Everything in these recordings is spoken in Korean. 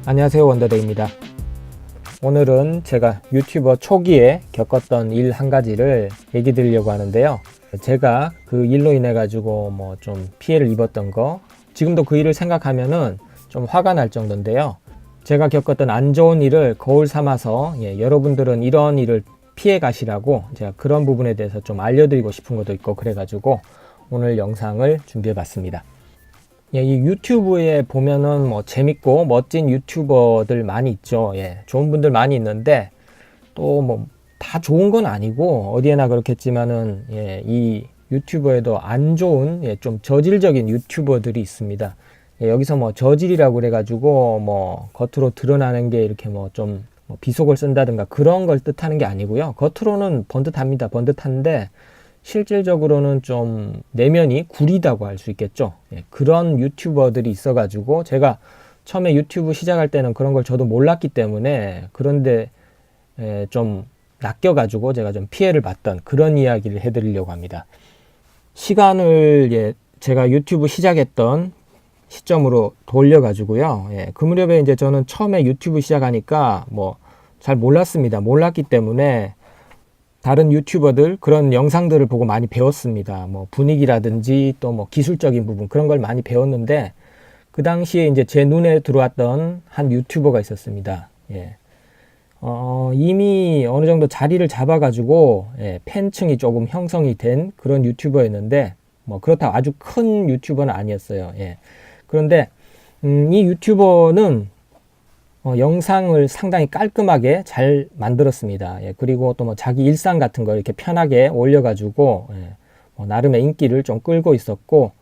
안녕하세요, 원더데이입니다. 오늘은 제가 유튜버 초기에 겪었던 일 한 가지를 얘기 드리려고 하는데요. 제가 그 일로 인해 가지고 뭐 좀 피해를 입었던 거, 지금도 그 일을 생각하면은 좀 화가 날 정도인데요. 제가 겪었던 안 좋은 일을 거울 삼아서 여러분들은 이런 일을 피해 가시라고 제가 그런 부분에 대해서 좀 알려드리고 싶은 것도 있고, 그래가지고 오늘 영상을 준비해 봤습니다. 이 유튜브에 보면은 뭐 재밌고 멋진 유튜버들 많이 있죠. 좋은 분들 많이 있는데 또 뭐 다 좋은 건 아니고 어디에나 그렇겠지만은 이 유튜버에도 안 좋은 좀 저질적인 유튜버들이 있습니다. 여기서 뭐 저질이라고 그래가지고 뭐 겉으로 드러나는 게 이렇게 뭐 좀 비속을 쓴다든가 그런 걸 뜻하는 게 아니고요. 겉으로는 번듯합니다. 번듯한데 실질적으로는 좀 내면이 구리다고 할 수 있겠죠. 그런 유튜버들이 있어가지고 제가 처음에 유튜브 시작할 때는 그런 걸 저도 몰랐기 때문에, 그런데 좀 낚여가지고 제가 좀 피해를 봤던 그런 이야기를 해드리려고 합니다. 시간을 제가 유튜브 시작했던 시점으로 돌려가지고요. 그 무렵에 이제 저는 처음에 유튜브 시작하니까 뭐 잘 몰랐습니다. 몰랐기 때문에 다른 유튜버들 그런 영상들을 보고 많이 배웠습니다. 뭐 분위기라든지 또 뭐 기술적인 부분, 그런 걸 많이 배웠는데, 그 당시에 이제 제 눈에 들어왔던 한 유튜버가 있었습니다. 이미 어느 정도 자리를 잡아가지고 팬층이 조금 형성이 된 그런 유튜버였는데, 뭐 그렇다고 아주 큰 유튜버는 아니었어요. 그런데 이 유튜버는 영상을 상당히 깔끔하게 잘 만들었습니다. 그리고 또 뭐 자기 일상 같은 걸 이렇게 편하게 올려가지고 나름의 인기를 좀 끌고 있었고,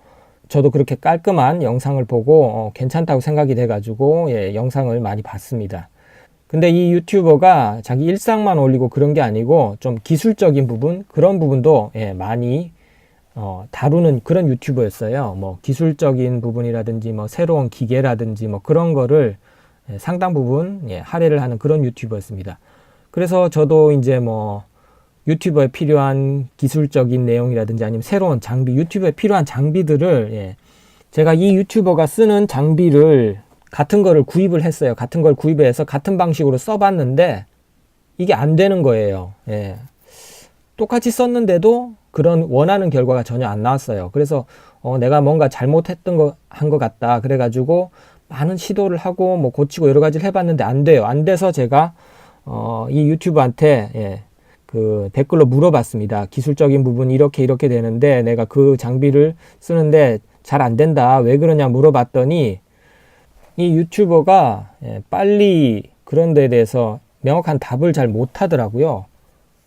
저도 그렇게 깔끔한 영상을 보고 괜찮다고 생각이 돼가지고 영상을 많이 봤습니다. 근데 이 유튜버가 자기 일상만 올리고 그런 게 아니고 좀 기술적인 부분, 그런 부분도 많이 다루는 그런 유튜버였어요. 뭐 기술적인 부분이라든지 뭐 새로운 기계라든지 뭐 그런 거를 상당 부분 할애를 하는 그런 유튜버였습니다. 그래서 저도 이제 뭐 유튜버에 필요한 기술적인 내용이라든지 아니면 새로운 장비, 유튜브에 필요한 장비들을 제가 이 유튜버가 쓰는 장비를 같은 거를 구입을 했어요. 같은 걸 구입해서 같은 방식으로 써봤는데 이게 안 되는 거예요. 똑같이 썼는데도 그런 원하는 결과가 전혀 안 나왔어요. 그래서 내가 뭔가 잘못했던 거 한 것 같다 그래가지고 많은 시도를 하고 뭐 고치고 여러 가지를 해봤는데 안 돼요. 안 돼서 제가 이 유튜브한테 그 댓글로 물어봤습니다. 기술적인 부분이 이렇게 되는데 내가 그 장비를 쓰는데 잘 안 된다. 왜 그러냐 물어봤더니 이 유튜버가 빨리 그런 데에 대해서 명확한 답을 잘 못하더라고요.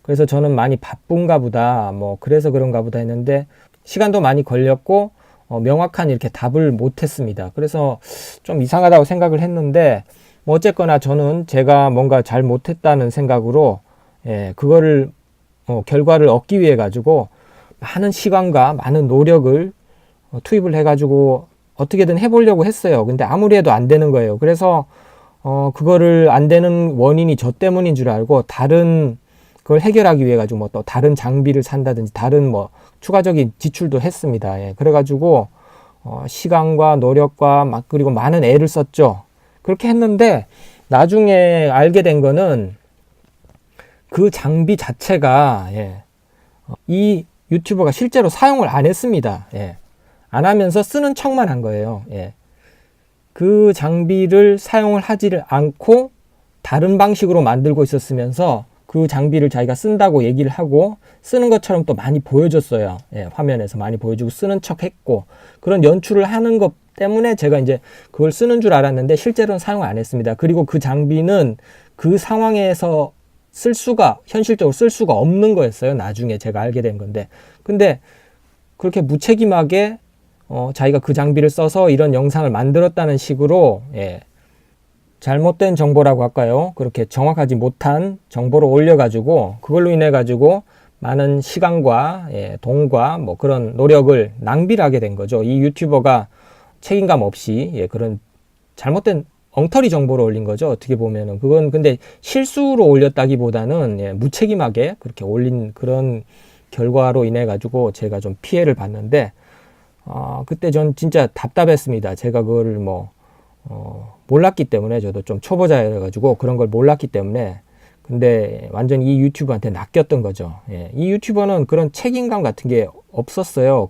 그래서 저는 많이 바쁜가 보다, 뭐 그래서 그런가 보다 했는데 시간도 많이 걸렸고 명확한 이렇게 답을 못했습니다. 그래서 좀 이상하다고 생각을 했는데, 뭐 어쨌거나 저는 제가 뭔가 잘 못했다는 생각으로 그거를 결과를 얻기 위해 가지고 많은 시간과 많은 노력을 투입을 해가지고 어떻게든 해보려고 했어요. 근데 아무리 해도 안 되는 거예요. 그래서 그거를 안 되는 원인이 저 때문인 줄 알고 다른 그걸 해결하기 위해 가지고 뭐 또 다른 장비를 산다든지 다른 뭐 추가적인 지출도 했습니다. 그래가지고 시간과 노력과 그리고 많은 애를 썼죠. 그렇게 했는데 나중에 알게 된 거는 그 장비 자체가 이 유튜버가 실제로 사용을 안 했습니다. 안 하면서 쓰는 척만 한 거예요. 그 장비를 사용을 하지를 않고 다른 방식으로 만들고 있었으면서 그 장비를 자기가 쓴다고 얘기를 하고 쓰는 것처럼 또 많이 보여줬어요. 화면에서 많이 보여주고 쓰는 척 했고, 그런 연출을 하는 것 때문에 제가 이제 그걸 쓰는 줄 알았는데 실제로는 사용 안 했습니다. 그리고 그 장비는 그 상황에서 현실적으로 쓸 수가 없는 거였어요. 나중에 제가 알게 된 건데. 근데 그렇게 무책임하게 자기가 그 장비를 써서 이런 영상을 만들었다는 식으로 잘못된 정보라고 할까요? 그렇게 정확하지 못한 정보를 올려가지고 그걸로 인해 가지고 많은 시간과 돈과 뭐 그런 노력을 낭비를 하게 된 거죠. 이 유튜버가 책임감 없이 그런 잘못된 엉터리 정보를 올린 거죠. 어떻게 보면은 그건 근데 실수로 올렸다기보다는 무책임하게 그렇게 올린 그런 결과로 인해 가지고 제가 좀 피해를 봤는데, 그때 전 진짜 답답했습니다. 제가 그거를 몰랐기 때문에, 저도 좀 초보자여가지고 그런 걸 몰랐기 때문에. 근데 완전 이 유튜버한테 낚였던 거죠. 예, 이 유튜버는 그런 책임감 같은 게 없었어요.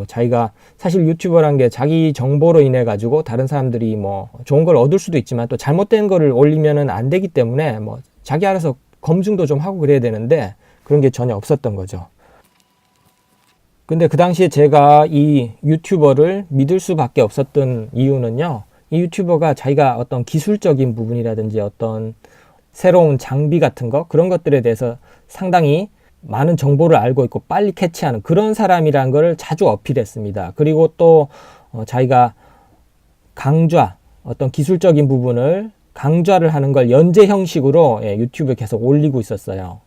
자기가 사실 유튜버란 게 자기 정보로 인해 가지고 다른 사람들이 좋은 걸 얻을 수도 있지만 또 잘못된 거를 올리면은 안 되기 때문에 자기 알아서 검증도 좀 하고 그래야 되는데 그런 게 전혀 없었던 거죠. 근데 그 당시에 제가 이 유튜버를 믿을 수밖에 없었던 이유는요. 이 유튜버가 자기가 어떤 기술적인 부분이라든지 어떤 새로운 장비 같은 거 그런 것들에 대해서 상당히 많은 정보를 알고 있고 빨리 캐치하는 그런 사람이라는 걸 자주 어필했습니다. 그리고 또 자기가 어떤 기술적인 부분을 강좌를 하는 걸 연재 형식으로 유튜브에 계속 올리고 있었어요.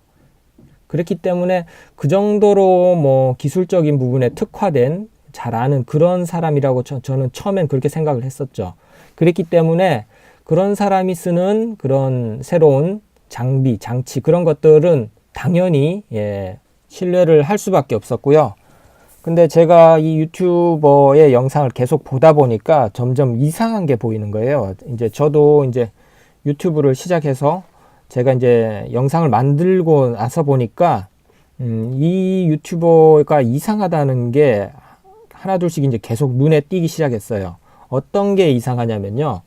그렇기 때문에 그 정도로 기술적인 부분에 특화된 잘 아는 그런 사람이라고 저는 처음엔 그렇게 생각을 했었죠. 그렇기 때문에 그런 사람이 쓰는 그런 새로운 장비, 장치 그런 것들은 당연히 신뢰를 할 수밖에 없었고요. 근데 제가 이 유튜버의 영상을 계속 보다 보니까 점점 이상한 게 보이는 거예요. 저도 유튜브를 시작해서 제가 영상을 만들고 나서 보니까 이 유튜버가 이상하다는 게 하나둘씩 계속 눈에 띄기 시작했어요. 어떤 게 이상하냐면요.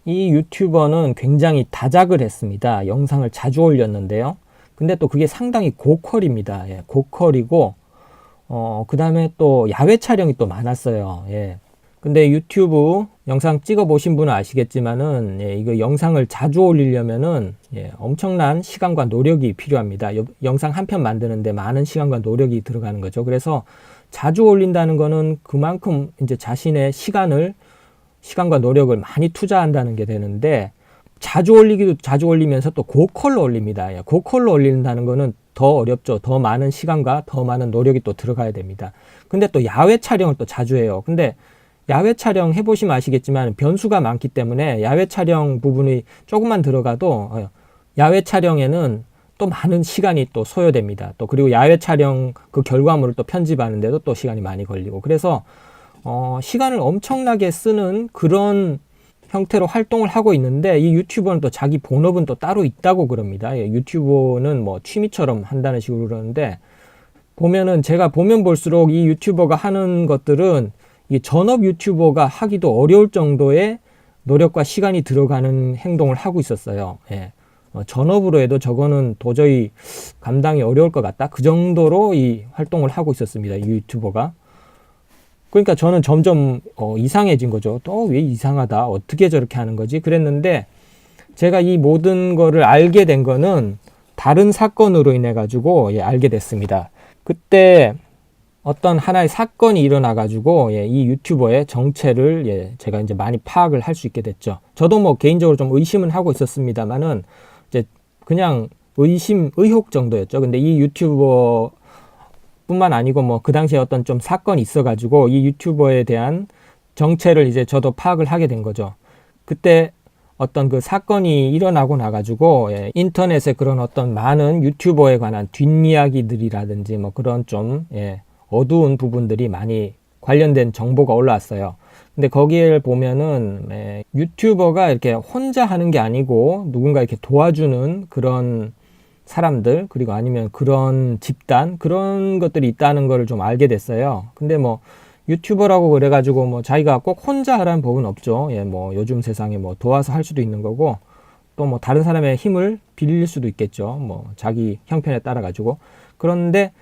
이 유튜버는 굉장히 다작을 했습니다. 영상을 자주 올렸는데요. 근데 또 그게 상당히 고퀄입니다. 고퀄이고, 그 다음에 또 야외 촬영이 또 많았어요. 근데 유튜브 영상 찍어 보신 분은 아시겠지만은, 이거 영상을 자주 올리려면은, 엄청난 시간과 노력이 필요합니다. 영상 한 편 만드는데 많은 시간과 노력이 들어가는 거죠. 그래서 자주 올린다는 거는 그만큼 자신의 시간과 노력을 많이 투자한다는 게 되는데 자주 올리면서 또 고퀄로 올립니다. 고퀄로 올린다는 거는 더 어렵죠. 더 많은 시간과 더 많은 노력이 또 들어가야 됩니다. 근데 또 야외 촬영을 또 자주 해요. 근데 야외 촬영 해보시면 아시겠지만 변수가 많기 때문에 야외 촬영 부분이 조금만 들어가도 야외 촬영에는 또 많은 시간이 또 소요됩니다. 또 그리고 야외 촬영 그 결과물을 또 편집하는데도 또 시간이 많이 걸리고 그래서 시간을 엄청나게 쓰는 그런 형태로 활동을 하고 있는데 이 유튜버는 또 자기 본업은 또 따로 있다고 그럽니다. 유튜버는 취미처럼 한다는 식으로 그러는데 제가 보면 볼수록 이 유튜버가 하는 것들은 이 전업 유튜버가 하기도 어려울 정도의 노력과 시간이 들어가는 행동을 하고 있었어요. 전업으로 해도 저거는 도저히 감당이 어려울 것 같다. 그 정도로 이 활동을 하고 있었습니다. 이 유튜버가. 그러니까 저는 점점 이상해진 거죠. 또 왜 이상하다. 어떻게 저렇게 하는 거지? 그랬는데 제가 이 모든 거를 알게 된 거는 다른 사건으로 인해 가지고 알게 됐습니다. 그때 어떤 하나의 사건이 일어나 가지고 이 유튜버의 정체를 제가 많이 파악을 할 수 있게 됐죠. 저도 개인적으로 좀 의심은 하고 있었습니다만은 그냥 의혹 정도였죠. 근데 이 유튜버 뿐만 아니고 그 당시에 어떤 좀 사건이 있어가지고 이 유튜버에 대한 정체를 저도 파악을 하게 된 거죠. 그때 어떤 그 사건이 일어나고 나가지고 인터넷에 그런 어떤 많은 유튜버에 관한 뒷이야기들이라든지 그런 좀 어두운 부분들이 많이 관련된 정보가 올라왔어요. 근데 거기에 보면은 유튜버가 이렇게 혼자 하는 게 아니고 누군가 이렇게 도와주는 그런 사람들 그리고 아니면 그런 집단 그런 것들이 있다는 걸 좀 알게 됐어요. 근데 유튜버라고 그래가지고 자기가 꼭 혼자 하라는 법은 없죠. 요즘 세상에 도와서 할 수도 있는 거고 또 다른 사람의 힘을 빌릴 수도 있겠죠. 자기 형편에 따라 가지고. 그런데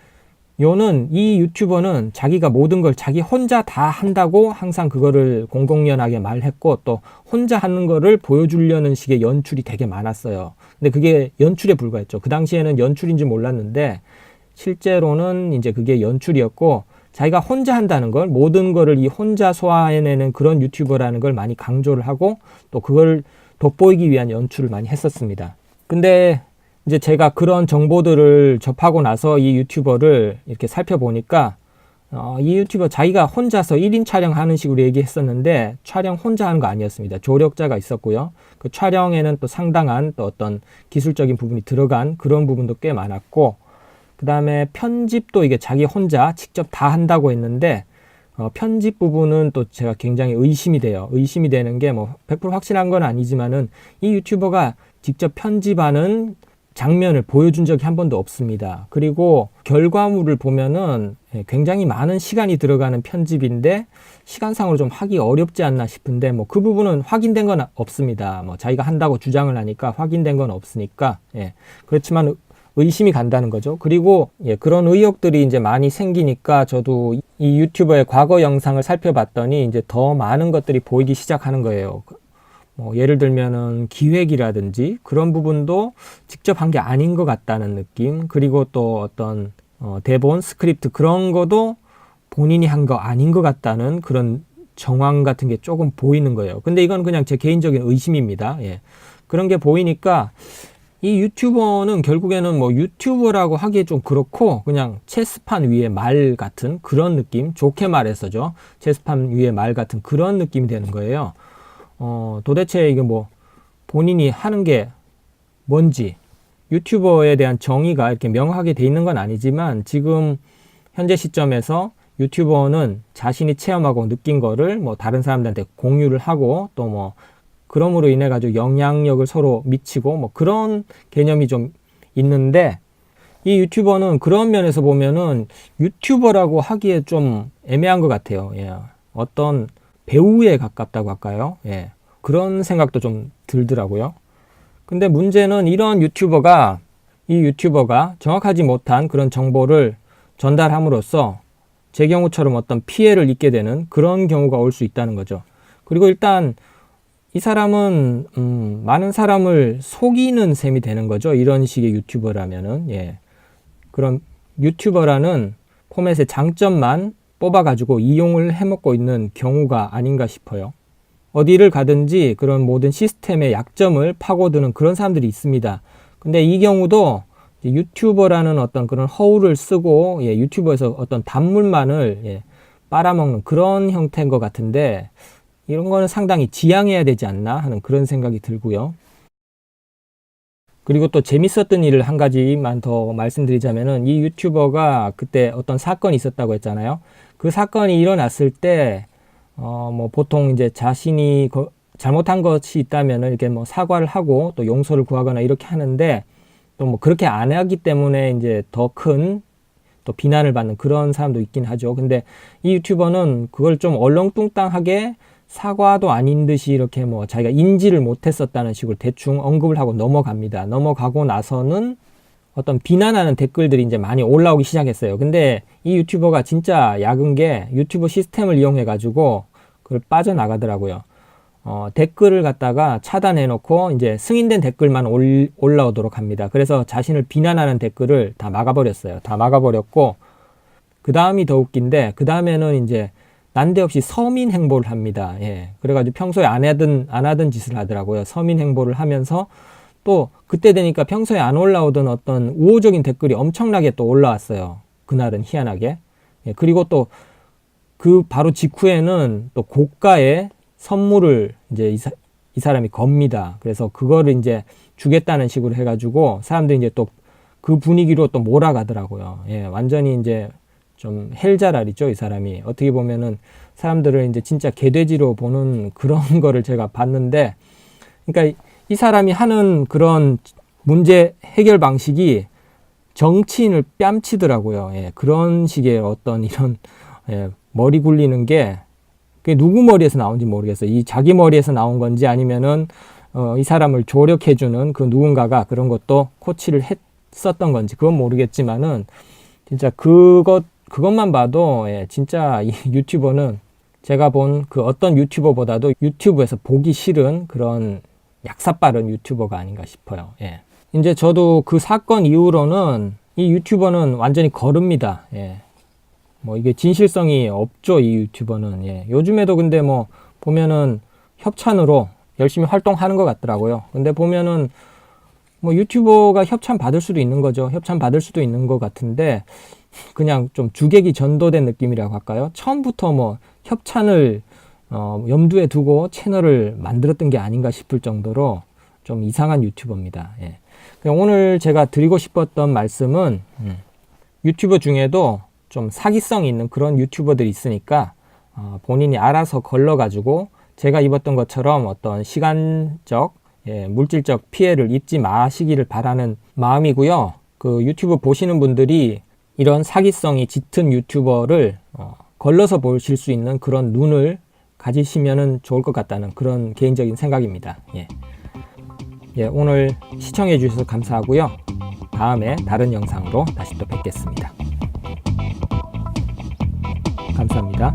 이 유튜버는 자기가 모든 걸 자기 혼자 다 한다고 항상 그거를 공공연하게 말했고 또 혼자 하는 거를 보여주려는 식의 연출이 되게 많았어요. 근데 그게 연출에 불과했죠. 그 당시에는 연출인지 몰랐는데 실제로는 그게 연출이었고 자기가 혼자 한다는 걸 모든 거를 이 혼자 소화해내는 그런 유튜버라는 걸 많이 강조를 하고 또 그걸 돋보이기 위한 연출을 많이 했었습니다. 근데 제가 그런 정보들을 접하고 나서 이 유튜버를 이렇게 살펴보니까 이 유튜버 자기가 혼자서 1인 촬영하는 식으로 얘기했었는데 촬영 혼자 하는 거 아니었습니다. 조력자가 있었고요. 그 촬영에는 또 상당한 또 어떤 기술적인 부분이 들어간 그런 부분도 꽤 많았고 그 다음에 편집도 이게 자기 혼자 직접 다 한다고 했는데, 편집 부분은 또 제가 굉장히 의심이 돼요. 의심이 되는 게 뭐 100% 확실한 건 아니지만은 이 유튜버가 직접 편집하는 장면을 보여준 적이 한 번도 없습니다. 그리고 결과물을 보면은 굉장히 많은 시간이 들어가는 편집인데 시간상으로 좀 하기 어렵지 않나 싶은데 뭐 그 부분은 확인된 건 없습니다. 뭐 자기가 한다고 주장을 하니까 확인된 건 없으니까 그렇지만 의심이 간다는 거죠. 그리고 그런 의혹들이 이제 많이 생기니까 저도 이 유튜버의 과거 영상을 살펴봤더니 이제 더 많은 것들이 보이기 시작하는 거예요. 뭐 예를 들면은 기획이라든지 그런 부분도 직접 한 게 아닌 것 같다는 느낌, 그리고 또 어떤 대본, 스크립트 그런 것도 본인이 한 거 아닌 것 같다는 그런 정황 같은 게 조금 보이는 거예요. 근데 이건 그냥 제 개인적인 의심입니다. 그런 게 보이니까 이 유튜버는 결국에는 뭐 유튜버라고 하기에 좀 그렇고 그냥 체스판 위의 말 같은 그런 느낌, 좋게 말해서죠. 체스판 위의 말 같은 그런 느낌이 되는 거예요. 도대체 이게 뭐 본인이 하는 게 뭔지, 유튜버에 대한 정의가 이렇게 명확하게 돼 있는 건 아니지만 지금 현재 시점에서 유튜버는 자신이 체험하고 느낀 거를 뭐 다른 사람들한테 공유를 하고 또 뭐 그럼으로 인해 가지고 영향력을 서로 미치고 뭐 그런 개념이 좀 있는데, 이 유튜버는 그런 면에서 보면은 유튜버라고 하기에 좀 애매한 것 같아요. 어떤 배우에 가깝다고 할까요? 그런 생각도 좀 들더라고요. 근데 문제는 이런 유튜버가, 이 유튜버가 정확하지 못한 그런 정보를 전달함으로써 제 경우처럼 어떤 피해를 입게 되는 그런 경우가 올 수 있다는 거죠. 그리고 일단 이 사람은 많은 사람을 속이는 셈이 되는 거죠. 이런 식의 유튜버라면은. 그런 유튜버라는 포맷의 장점만 뽑아가지고 이용을 해먹고 있는 경우가 아닌가 싶어요. 어디를 가든지 그런 모든 시스템의 약점을 파고드는 그런 사람들이 있습니다. 근데 이 경우도 유튜버라는 어떤 그런 허울을 쓰고 유튜버에서 어떤 단물만을 빨아먹는 그런 형태인 것 같은데, 이런 거는 상당히 지양해야 되지 않나 하는 그런 생각이 들고요. 그리고 또 재밌었던 일을 한 가지만 더 말씀드리자면은, 이 유튜버가 그때 어떤 사건이 있었다고 했잖아요. 그 사건이 일어났을 때 뭐 보통 이제 자신이 잘못한 것이 있다면은 이렇게 뭐 사과를 하고 또 용서를 구하거나 이렇게 하는데, 또 뭐 그렇게 안 하기 때문에 이제 더 큰 또 비난을 받는 그런 사람도 있긴 하죠. 근데 이 유튜버는 그걸 좀 얼렁뚱땅하게 사과도 아닌 듯이 이렇게 뭐 자기가 인지를 못했었다는 식으로 대충 언급을 하고 넘어갑니다. 넘어가고 나서는 어떤 비난하는 댓글들이 이제 많이 올라오기 시작했어요. 근데 이 유튜버가 진짜 약은 게 유튜브 시스템을 이용해 가지고 그걸 빠져나가더라고요. 댓글을 갖다가 차단해 놓고 이제 승인된 댓글만 올라오도록 합니다. 그래서 자신을 비난하는 댓글을 다 막아버렸어요. 다 막아버렸고, 그 다음이 더 웃긴데, 그 다음에는 이제 난데없이 서민 행보를 합니다. 그래가지고 평소에 안 하던 짓을 하더라고요. 서민 행보를 하면서 또 그때 되니까 평소에 안 올라오던 어떤 우호적인 댓글이 엄청나게 또 올라왔어요. 그날은 희한하게. 그리고 또 그 바로 직후에는 또 고가의 선물을 이제 이 사람이 겁니다. 그래서 그거를 이제 주겠다는 식으로 해가지고 사람들이 이제 또 그 분위기로 또 몰아가더라고요. 완전히 이제 좀 헬자랄이죠, 이 사람이. 어떻게 보면은 사람들을 이제 진짜 개돼지로 보는 그런 거를 제가 봤는데, 그러니까 이 사람이 하는 그런 문제 해결 방식이 정치인을 뺨치더라고요. 그런 식의 어떤 이런 머리 굴리는 게 그게 누구 머리에서 나온지 모르겠어요. 이 자기 머리에서 나온 건지 아니면은 이 사람을 조력해주는 그 누군가가 그런 것도 코치를 했었던 건지 그건 모르겠지만은, 진짜 그것만 봐도 진짜 이 유튜버는 제가 본 그 어떤 유튜버보다도 유튜브에서 보기 싫은 그런 약삭빠른 유튜버가 아닌가 싶어요. 이제 저도 그 사건 이후로는 이 유튜버는 완전히 거릅니다. 뭐 이게 진실성이 없죠, 이 유튜버는. 요즘에도 근데 뭐 보면은 협찬으로 열심히 활동하는 것 같더라고요. 근데 보면은 뭐 유튜버가 협찬 받을 수도 있는 거죠. 협찬 받을 수도 있는 것 같은데, 그냥 좀 주객이 전도된 느낌이라고 할까요? 처음부터 뭐 협찬을 염두에 두고 채널을 만들었던 게 아닌가 싶을 정도로 좀 이상한 유튜버입니다. 오늘 제가 드리고 싶었던 말씀은 유튜버 중에도 좀 사기성이 있는 그런 유튜버들이 있으니까 본인이 알아서 걸러가지고 제가 입었던 것처럼 어떤 시간적, 물질적 피해를 입지 마시기를 바라는 마음이고요. 그 유튜브 보시는 분들이 이런 사기성이 짙은 유튜버를 걸러서 보실 수 있는 그런 눈을 가지시면 좋을 것 같다는 그런 개인적인 생각입니다. 오늘 시청해 주셔서 감사하고요. 다음에 다른 영상으로 다시 또 뵙겠습니다. 감사합니다.